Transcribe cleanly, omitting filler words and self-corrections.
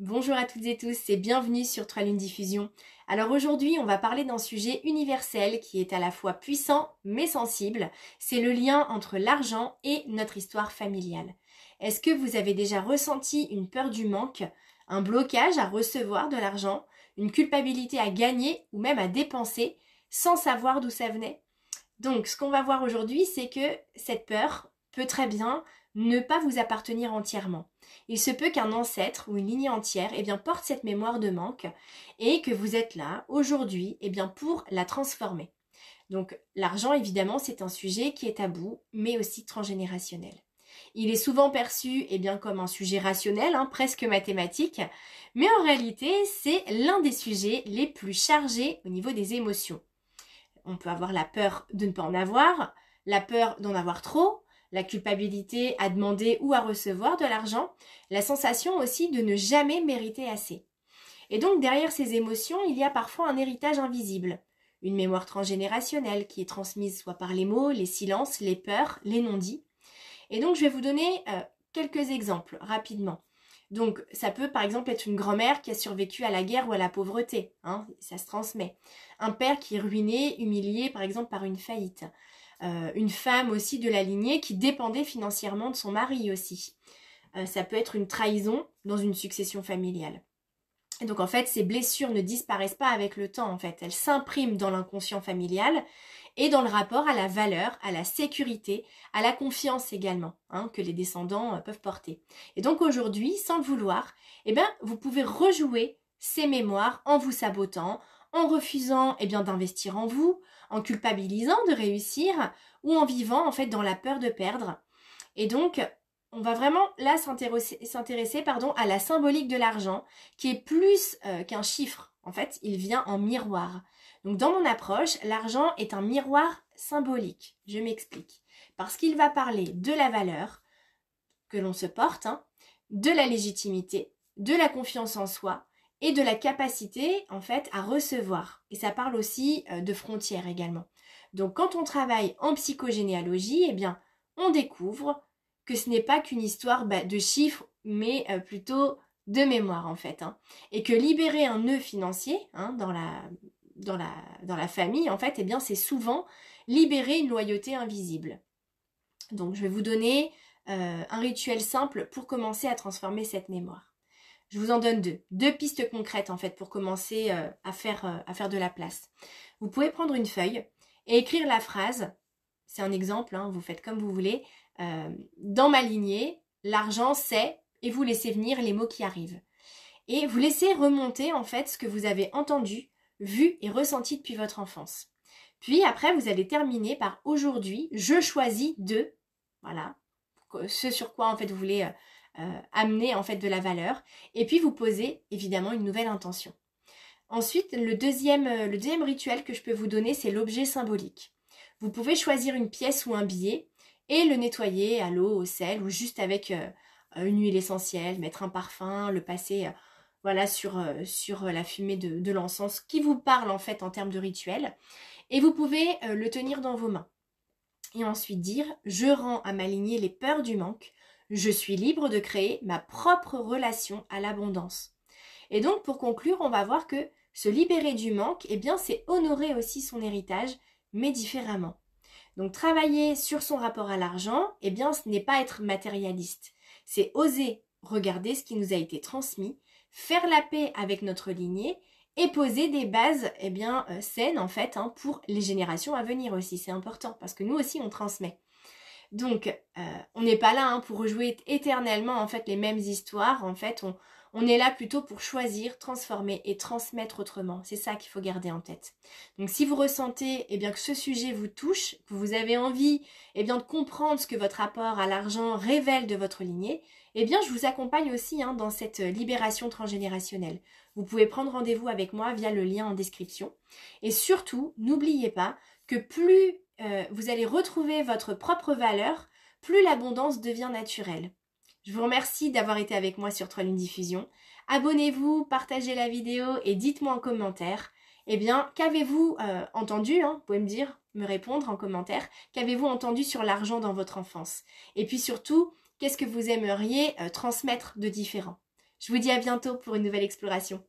Bonjour à toutes et tous et bienvenue sur Trois Lunes Diffusion. Alors aujourd'hui, on va parler d'un sujet universel qui est à la fois puissant mais sensible. C'est le lien entre l'argent et notre histoire familiale. Est-ce que vous avez déjà ressenti une peur du manque, un blocage à recevoir de l'argent, une culpabilité à gagner ou même à dépenser sans savoir d'où ça venait? Donc, ce qu'on va voir aujourd'hui, c'est que cette peur peut très bien ne pas vous appartenir entièrement. Il se peut qu'un ancêtre ou une lignée entière porte cette mémoire de manque et que vous êtes là aujourd'hui pour la transformer. Donc, l'argent, évidemment, c'est un sujet qui est tabou, mais aussi transgénérationnel. Il est souvent perçu comme un sujet rationnel, presque mathématique, mais en réalité, c'est l'un des sujets les plus chargés au niveau des émotions. On peut avoir la peur de ne pas en avoir, la peur d'en avoir trop, la culpabilité à demander ou à recevoir de l'argent, la sensation aussi de ne jamais mériter assez. Et donc derrière ces émotions, il y a parfois un héritage invisible, une mémoire transgénérationnelle qui est transmise soit par les mots, les silences, les peurs, les non-dits. Et donc je vais vous donner quelques exemples rapidement. Donc ça peut par exemple être une grand-mère qui a survécu à la guerre ou à la pauvreté, ça se transmet. Un père qui est ruiné, humilié par exemple par une faillite. Une femme aussi de la lignée qui dépendait financièrement de son mari aussi. Ça peut être une trahison dans une succession familiale. Et donc en fait, ces blessures ne disparaissent pas avec le temps en fait. Elles s'impriment dans l'inconscient familial et dans le rapport à la valeur, à la sécurité, à la confiance également, que les descendants peuvent porter. Et donc aujourd'hui, sans le vouloir, vous pouvez rejouer ces mémoires en vous sabotant, en refusant d'investir en vous, en culpabilisant de réussir ou en vivant en fait dans la peur de perdre. Et donc, on va vraiment là s'intéresser à la symbolique de l'argent qui est plus qu'un chiffre. En fait, il vient en miroir. Donc dans mon approche, l'argent est un miroir symbolique. Je m'explique. Parce qu'il va parler de la valeur que l'on se porte, de la légitimité, de la confiance en soi et de la capacité en fait à recevoir. Et ça parle aussi de frontières également. Donc quand on travaille en psychogénéalogie, on découvre que ce n'est pas qu'une histoire de chiffres, mais plutôt de mémoire en fait. Et que libérer un nœud financier dans la famille, en fait, c'est souvent libérer une loyauté invisible. Donc je vais vous donner un rituel simple pour commencer à transformer cette mémoire. Je vous en donne deux pistes concrètes en fait pour commencer à faire de la place. Vous pouvez prendre une feuille et écrire la phrase, c'est un exemple, vous faites comme vous voulez, dans ma lignée, l'argent c'est, et vous laissez venir les mots qui arrivent. Et vous laissez remonter en fait ce que vous avez entendu, vu et ressenti depuis votre enfance. Puis après, vous allez terminer par aujourd'hui, je choisis de, voilà, ce sur quoi en fait vous voulez amener en fait de la valeur. Et puis vous posez évidemment une nouvelle intention. Ensuite, le deuxième rituel que je peux vous donner, c'est l'objet symbolique. Vous pouvez choisir une pièce ou un billet et le nettoyer à l'eau, au sel ou juste avec une huile essentielle, mettre un parfum, le passer sur la fumée de l'encens qui vous parle en fait en termes de rituel. Et vous pouvez le tenir dans vos mains. Et ensuite dire « Je rends à ma lignée les peurs du manque. Je suis libre de créer ma propre relation à l'abondance. » Et donc pour conclure, on va voir que se libérer du manque, c'est honorer aussi son héritage, mais différemment. Donc travailler sur son rapport à l'argent, ce n'est pas être matérialiste. C'est oser regarder ce qui nous a été transmis, faire la paix avec notre lignée et poser des bases saines en fait pour les générations à venir aussi. C'est important parce que nous aussi on transmet. Donc on n'est pas là pour rejouer éternellement en fait les mêmes histoires. En fait on est là plutôt pour choisir, transformer et transmettre autrement. C'est ça qu'il faut garder en tête. Donc si vous ressentez que ce sujet vous touche, que vous avez envie de comprendre ce que votre rapport à l'argent révèle de votre lignée, je vous accompagne aussi dans cette libération transgénérationnelle. Vous pouvez prendre rendez-vous avec moi via le lien en description. Et surtout, n'oubliez pas que plus vous allez retrouver votre propre valeur, plus l'abondance devient naturelle. Je vous remercie d'avoir été avec moi sur Trois Lunes Diffusion. Abonnez-vous, partagez la vidéo et dites-moi en commentaire, qu'avez-vous entendu, vous pouvez me répondre en commentaire, qu'avez-vous entendu sur l'argent dans votre enfance? Et puis surtout, qu'est-ce que vous aimeriez transmettre de différent? Je vous dis à bientôt pour une nouvelle exploration.